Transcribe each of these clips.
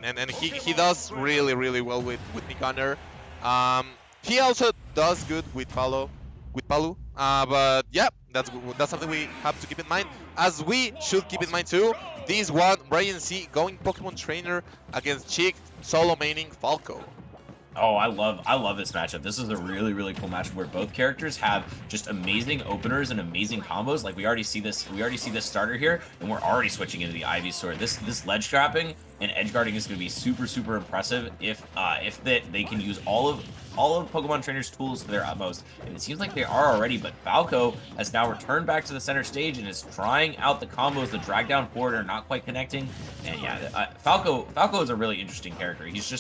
and he does really well with Nikander. He also does good with Palu. But yeah, that's something we have to keep in mind, as we should keep in mind too. This one, BryanZ going Pokemon Trainer against Chick solo maining Falco. Oh, I love this matchup. This is a really cool matchup where both characters have just amazing openers and amazing combos. Like we already see this starter here, and we're already switching into the Ivysaur. This ledge trapping and edge guarding is going to be super impressive if they can use all of Pokemon Trainer's tools to their utmost. And it seems like they are already, but Falco has now returned back to the center stage and is trying out the combos. The drag down forward are not quite connecting. And yeah, Falco is a really interesting character. He's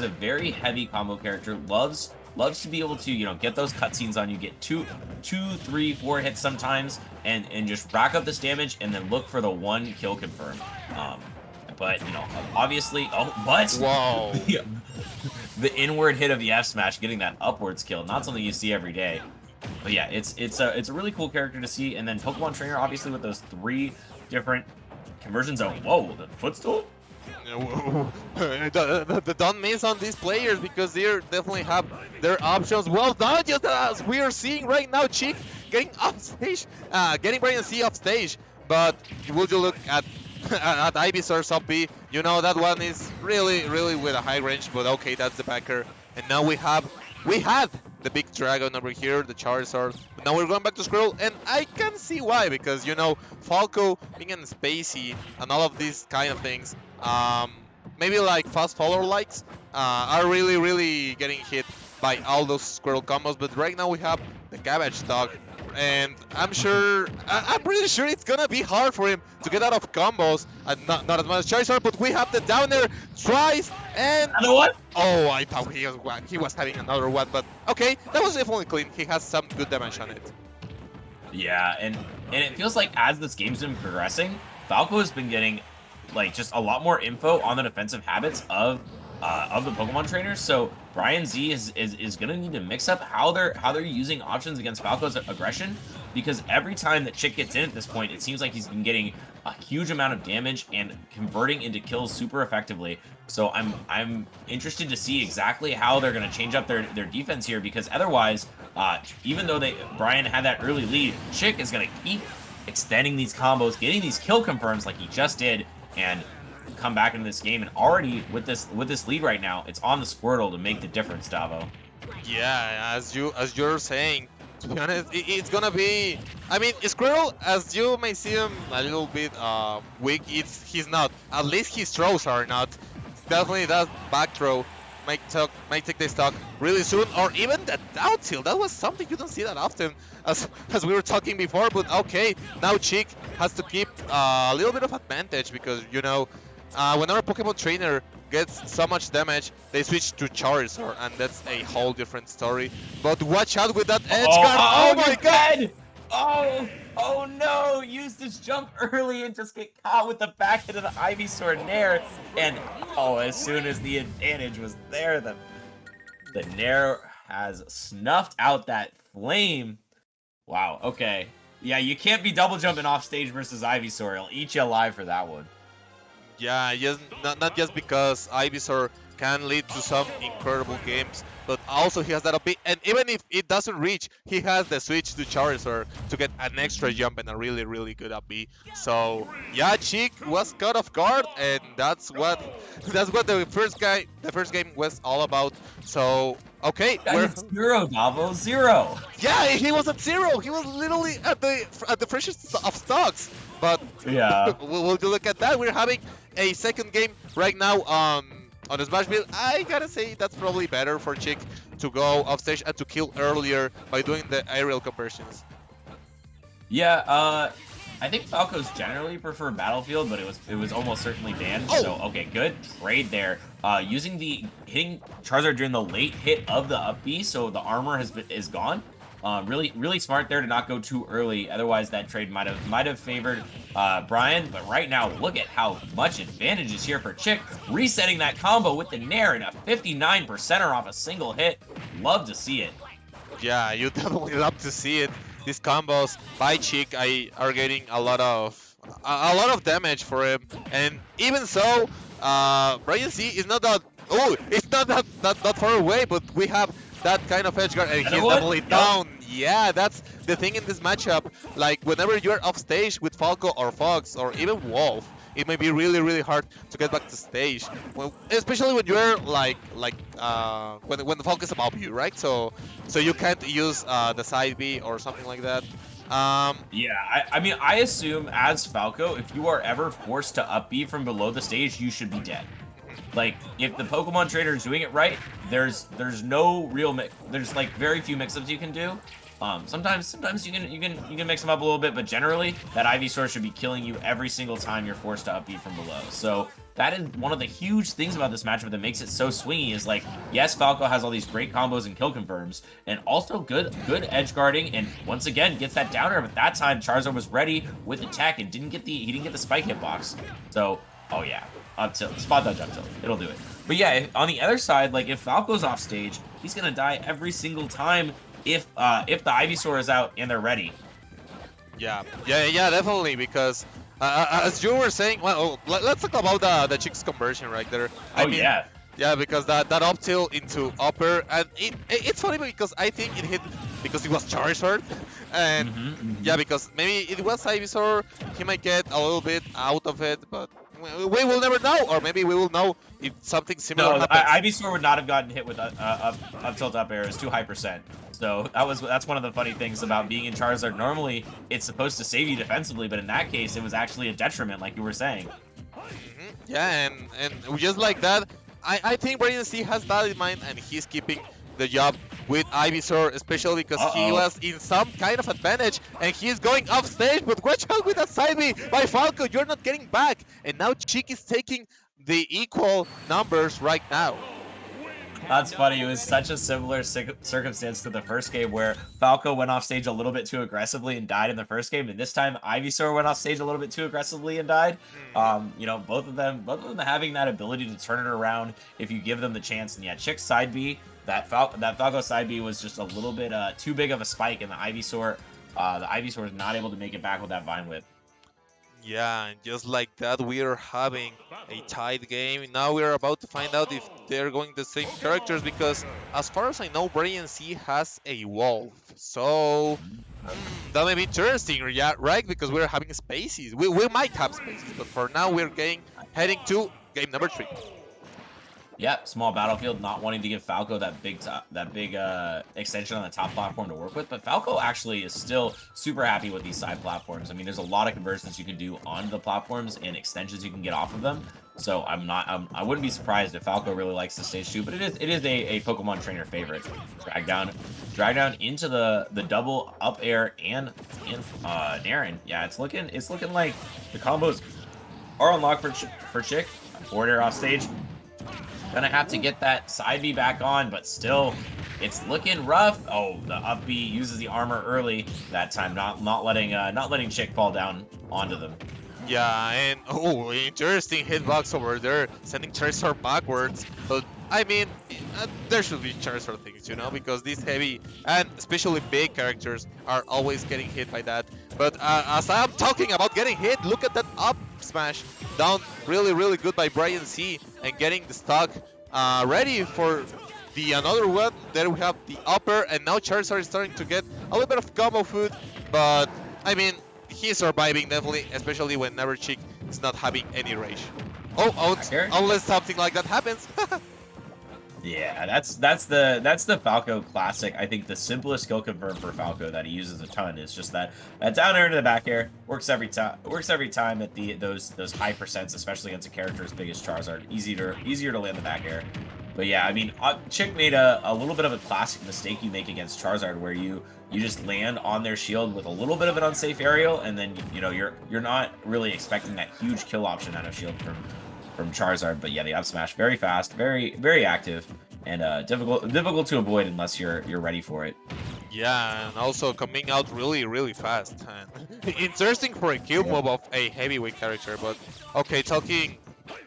a very heavy combo character. Loves to be able to, you know, get those cutscenes on you, get two, 3, 4 hits sometimes, and just rack up this damage and then look for the one kill confirm. But you know, obviously, Whoa. The inward hit of the F smash, getting that upwards kill, not something you see every day. But yeah, it's a really cool character to see. And then Pokemon Trainer, obviously, with those 3 different conversion zone. Whoa, the footstool? The don't miss on these players, because they definitely have their options. Well done, just as we are seeing right now. Chick getting off stage, getting BryanZ off stage. But would you look at Ivysaur's up B? You know that one is really with a high range. But okay, that's the backer. And now we had the big dragon over here, the Charizard. But now we're going back to Squirrel, and I can see why, because you know Falco being in spacey and all of these kind of things, maybe like fast follower likes, are really getting hit by all those Squirrel combos. But right now we have the Cabbage Dog, and I'm pretty sure it's gonna be hard for him to get out of combos. And not as much as Charizard, but we have the down air tries, and Another one? oh, I thought he was having another one, but okay, that was definitely clean. He has some good damage on it. Yeah, and it feels like as this game's been progressing, Falco has been getting like just a lot more info on the defensive habits of the Pokemon trainers. So BryanZ is gonna need to mix up how they're using options against Falco's aggression, because every time that Chick gets in at this point, it seems like he's been getting a huge amount of damage and converting into kills super effectively. So I'm interested to see exactly how they're gonna change up their defense here, because otherwise, even though Bryan had that early lead, Chick is gonna keep extending these combos, getting these kill confirms like he just did, and come back into this game. And already with this lead right now, it's on the Squirtle to make the difference, Davo. Yeah, as you're saying, to be honest, it's gonna be. I mean, Squirrel, as you may see him a little bit weak, he's not. At least his throws are not. Definitely that back throw might take this stock really soon, or even the down tilt. That was something you don't see that often, as we were talking before. But okay, now Chick has to keep a little bit of advantage, because you know, whenever Pokemon Trainer gets so much damage, they switch to Charizard, and that's a whole different story. But watch out with that edge guard. Oh my god! Oh no! Used his jump early and just get caught with the back hit of the Ivysaur Nair. And as soon as the advantage was there, the Nair has snuffed out that flame. Wow, okay. Yeah, you can't be double jumping off stage versus Ivysaur. He'll eat you alive for that one. Yeah, just not just because Ivysaur can lead to some incredible games, but also he has that up, and even if it doesn't reach, he has the switch to Charizard to get an extra jump and a really good up B. So yeah, Chick was caught off guard, and that's what the first game was all about. So okay, we're 0, Davo, 0. Yeah, he was at 0. He was literally at the freshest of stocks. But yeah, we'll look at that. We're having a second game right now on the Smash build. I gotta say that's probably better for Chick to go off stage and to kill earlier by doing the aerial conversions. Yeah, I think Falcos generally prefer Battlefield, but it was almost certainly banned. Oh. So okay, good trade there. Hitting Charizard during the late hit of the up B, so the armor is gone. Really smart there to not go too early. Otherwise, that trade might have favored Bryan. But right now, look at how much advantage is here for Chick. Resetting that combo with the Nair and a 59%er off a single hit. Love to see it. Yeah, you definitely love to see it. These combos by Chick are getting a lot of damage for him, and even so, BryanZ is not that. Oh, it's not that far away, but we have that kind of edge guard, and he's definitely down. Yeah, that's the thing in this matchup. Like whenever you're off stage with Falco or Fox or even Wolf, it may be really hard to get back to stage. Well, especially when you're when the Falco is above you, right? So you can't use the side B or something like that. Yeah, I mean, I assume as Falco, if you are ever forced to up B from below the stage, you should be dead. Like, if the Pokemon trainer is doing it right, there's no real there's like very few mix-ups you can do. Sometimes you can mix them up a little bit, but generally that Ivysaur should be killing you every single time you're forced to up B from below. So that is one of the huge things about this matchup that makes it so swingy. Is like, yes, Falco has all these great combos and kill confirms, and also good edge guarding, and once again gets that down air. But that time Charizard was ready with the tech and didn't get the spike hitbox. So oh yeah, up tilt, spot dodge up tilt, it'll do it. But yeah, on the other side, like if Falco's off stage, he's gonna die every single time if the Ivysaur is out and they're ready. Yeah, definitely, because as you were saying, well, let's talk about the Chick's conversion right there. I mean, yeah, because that up tilt into upper, and it's funny because I think it hit because it was Charizard, and yeah, because maybe it was Ivysaur, he might get a little bit out of it, but we will never know, or maybe we will know if something similar happens. Ivysaur would not have gotten hit with up tilt up air. It's too high percent. So that's one of the funny things about being in Charizard. Normally, it's supposed to save you defensively, but in that case, it was actually a detriment, like you were saying. Yeah, and just like that, I think BryanZ has that in mind, and he's keeping the job with Ivysaur, especially because he was in some kind of advantage, and he's going off stage, but watch out with that side B by Falco, you're not getting back, and now Chick is taking the equal numbers right now. That's funny. It was such a similar circumstance to the first game where Falco went off stage a little bit too aggressively and died in the first game, and this time Ivysaur went off stage a little bit too aggressively and died. You know, both of them having that ability to turn it around if you give them the chance. And yeah, Chick's side B, that Falco side B was just a little bit too big of a spike, and the Ivysaur was not able to make it back with that Vine Whip. Yeah, and just like that, we are having a tied game. Now we are about to find out if they're going the same characters, because as far as I know, BryanZ has a Wolf. So that may be interesting, yeah, right? Because we're having spaces. We might have spaces, but for now we're heading to game number 3. Yep, small battlefield, not wanting to give Falco that big extension on the top platform to work with, but Falco actually is still super happy with these side platforms. I mean, there's a lot of conversions you can do onto the platforms and extensions you can get off of them. So I wouldn't be surprised if Falco really likes the stage too, but it is a Pokemon trainer favorite. Drag down into the double up air and Naren. Yeah, it's looking like the combos are unlocked for Chick. Forward air off stage. Gonna have to get that side B back on, but still, it's looking rough. Oh, the up B uses the armor early that time, not letting Chick fall down onto them. Yeah, and oh, interesting hitbox over there, sending Charizard backwards. But I mean, there should be Charizard things, you know, because these heavy and especially big characters are always getting hit by that. But as I'm talking about getting hit, look at that up smash down, really good by BryanZ, and getting the stock ready for the another one. There we have the upper, and now Charizard is starting to get a little bit of combo food, but I mean, he's surviving definitely, especially whenever Chick is not having any rage. Unless something like that happens. Yeah, that's the Falco classic. I think the simplest skill confirm for Falco that he uses a ton is just that down air into the back air works every time at those high percents, especially against a character as big as Charizard. Easier to land the back air. But yeah, I mean, Chick made a little bit of a classic mistake you make against Charizard, where you just land on their shield with a little bit of an unsafe aerial, and then you're not really expecting that huge kill option out of shield from Charizard. But yeah, the up smash, very fast, very active, and difficult to avoid unless you're ready for it. Yeah, and also coming out really fast. And interesting for a kill move of a heavyweight character. But okay, talking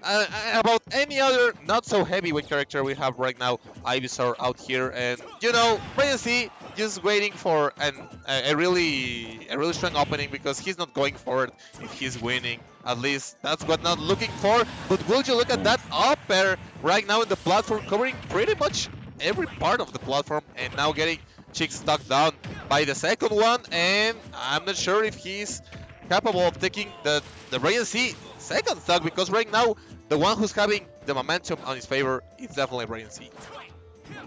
about any other not so heavyweight character we have right now, Ivysaur out here, and you know, BryanZ just waiting for a really strong opening, because he's not going for it if he's winning. At least that's what not looking for. But will you look at that up air right now in the platform, covering pretty much every part of the platform, and now getting Chick stuck down by the second one. And I'm not sure if he's capable of taking the BryanZ second stock, because right now the one who's having the momentum on his favor is definitely BryanZ.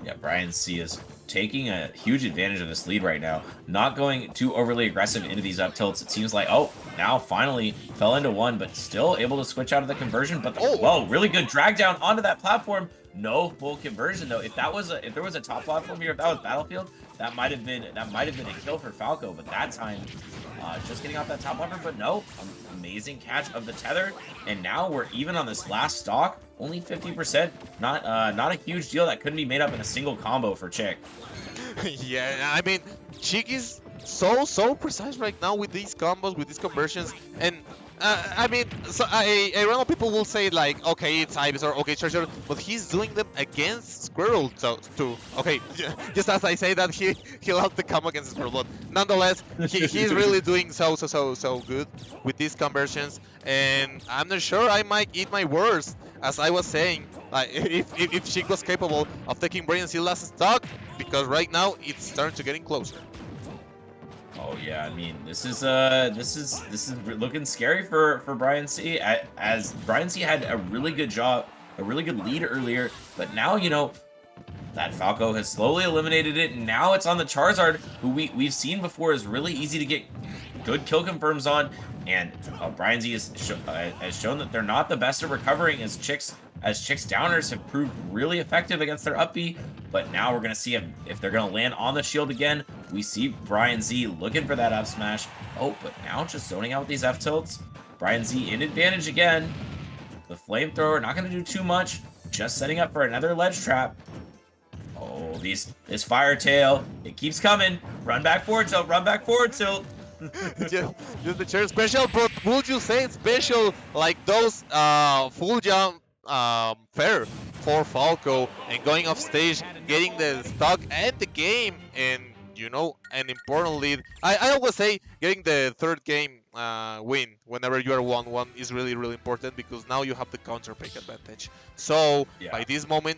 Yeah, BryanZ is taking a huge advantage of this lead right now. Not going too overly aggressive into these up tilts. It seems like, oh, now finally fell into one, but still able to switch out of the conversion. But whoa, really good drag down onto that platform. No full conversion though. If there was a top platform here, if that was Battlefield, that might have been a kill for Falco. But that time, just getting off that top platform. But no, amazing catch of the tether, and now we're even on this last stock. Only 50%. Not a huge deal. That couldn't be made up in a single combo for Chick. Yeah, I mean, Chick is so precise right now with these combos, with these conversions, and I mean, so a lot of people will say like, okay, it's Ivysaur, okay, Treasure, but he's doing them against Squirrel, so too. Okay, just as I say that, he'll have the combo against Squirrel, but nonetheless, he's really doing so good with these conversions, and I'm not sure I might eat my words, as I was saying, like if Chick was capable of taking BryanZ last stock, because right now it's starting to getting closer. Oh yeah, I mean this is looking scary for BryanZ, as BryanZ had a really good lead earlier, but now that Falco has slowly eliminated it, and now it's on the Charizard, who we've seen before is really easy to get good kill confirms on, and BryanZ has shown that they're not the best at recovering, as Chick's downers have proved really effective against their up B. But now we're going to see if they're going to land on the shield again. We see BryanZ looking for that up smash. Oh, but now just zoning out with these F tilts. BryanZ in advantage again. The flamethrower not going to do too much. Just setting up for another ledge trap. Oh, this fire tail. It keeps coming. Run back forward tilt. Run back forward tilt. Just the chair special, but would you say it's special like those full jump fair for Falco, and going off stage, getting the stock and the game, and an important lead. I always say getting the third game win whenever you are 1-1 is really important, because now you have the counter pick advantage. So yeah, by this moment,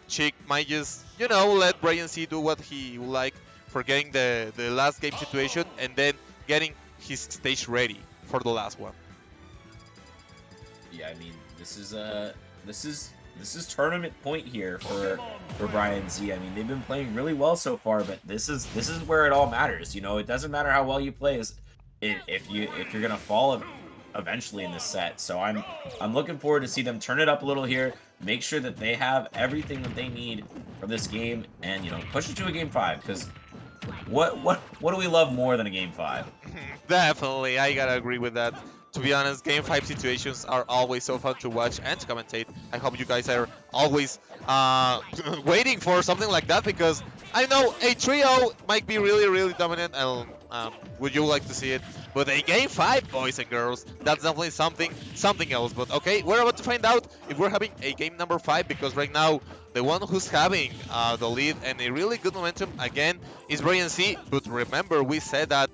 Chick might just let BryanZ do what he would like for getting the last game situation, and then getting his stage ready for the last one. Yeah, I mean, this is tournament point here for BryanZ. I mean, they've been playing really well so far, but this is where it all matters. It doesn't matter how well you play if you're gonna fall eventually in this set. So I'm looking forward to see them turn it up a little here, make sure that they have everything that they need for this game, and push it to a game 5, because what do we love more than a game 5? Definitely, I gotta agree with that. To be honest, game 5 situations are always so fun to watch and to commentate. I hope you guys are always waiting for something like that, because I know a trio might be really dominant, and would you like to see it? But a game 5, boys and girls, that's definitely something else. But okay, we're about to find out if we're having a game number 5, because right now the one who's having the lead and a really good momentum again is BryanZ. But remember, we said that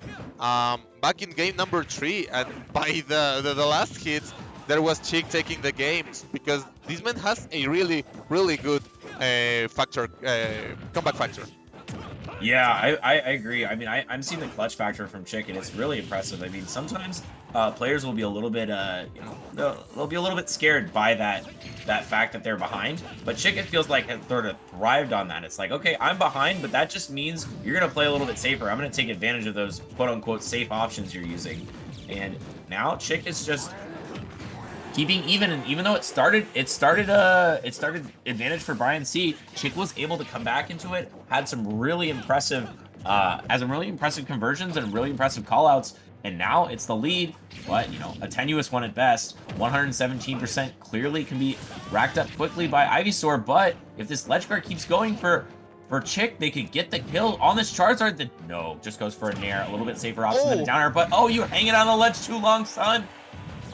back in game number 3, and by the last hits, there was Chick taking the games, because this man has a really good comeback factor. Yeah, I agree. I mean, I'm seeing the clutch factor from Chick, and it's really impressive. I mean, sometimes players will be a little bit, they'll be a little bit scared by that fact that they're behind. But Chick, it feels like, has sort of thrived on that. It's like, okay, I'm behind, but that just means you're gonna play a little bit safer. I'm gonna take advantage of those quote-unquote safe options you're using. And now Chick is just keeping even, and even though it started advantage for BryanZ, Chick was able to come back into it, had some really impressive conversions and really impressive callouts, and now it's the lead, but a tenuous one at best. 117% clearly can be racked up quickly by Ivysaur, but if this ledge guard keeps going for Chick, they could get the kill on this Charizard. Just goes for a nair, a little bit safer option than a downer, but you hang it on the ledge too long, son.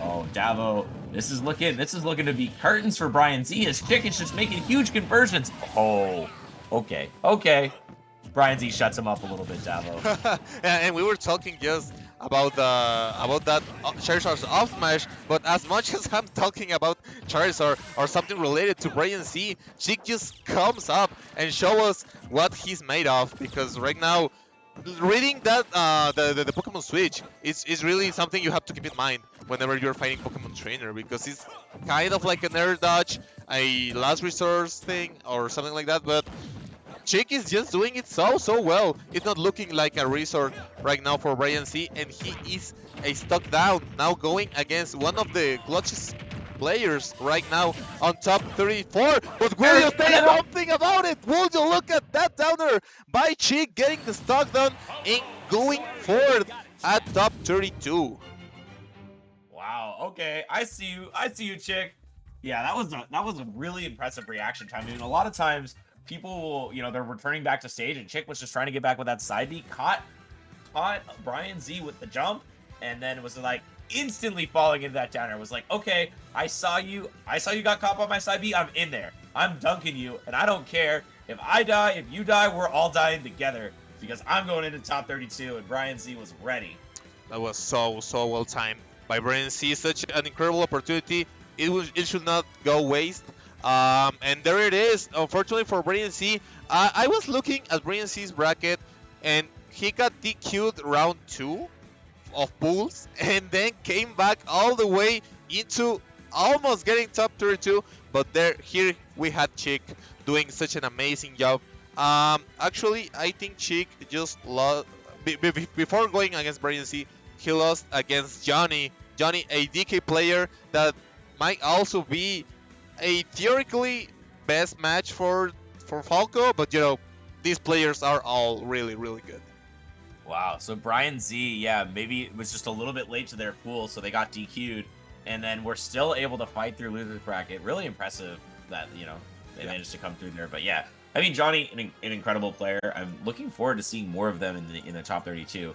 Oh, Davo, this is looking to be curtains for BryanZ, as Chick is just making huge conversions. Oh, okay. BryanZ shuts him up a little bit, Davo. And we were talking just about that Charizard's off smash, but as much as I'm talking about Charizard or something related to BryanZ, Chick just comes up and show us what he's made of, because right now reading that the Pokemon Switch is really something you have to keep in mind whenever you're fighting Pokemon Trainer, because it's kind of like an air dodge, a last resource thing or something like that, but Chick is just doing it so well. It's not looking like a resort right now for BryanZ, and he is a stock down now going against one of the clutchest players right now on top 34. But will you say something about it? Will you look at that downer by Chick getting the stock down and going forward at top 32? Wow. Okay, I see you. I see you, Chick. Yeah, that was a really impressive reaction time. I mean, a lot of times people will, you know, they're returning back to stage, and Chick was just trying to get back with that side B, caught BryanZ with the jump, and then was like instantly falling into that downer. Was like, okay, I saw you got caught by my side B. I'm in there. I'm dunking you, and I don't care if I die, if you die, we're all dying together because I'm going into top 32, and BryanZ was ready. That was so well timed by BryanZ. Such an incredible opportunity. It should not go waste. And there it is. Unfortunately for BryanZ, I was looking at BryanZ's bracket, and he got DQ'd round 2 of pools, and then came back all the way into almost getting top 32. But here we had Chick doing such an amazing job. Actually, I think Chick just lost before going against BryanZ. He lost against Johnny, a DK player that might also be a theoretically best match for Falco, but you know, these players are all really good. Wow. So BryanZ, yeah, maybe it was just a little bit late to their pool, so they got DQ'd, and then we're still able to fight through losers bracket. Really impressive that, you know, they managed to come through there. But yeah, I mean, Johnny, an incredible player. I'm looking forward to seeing more of them in the top 32.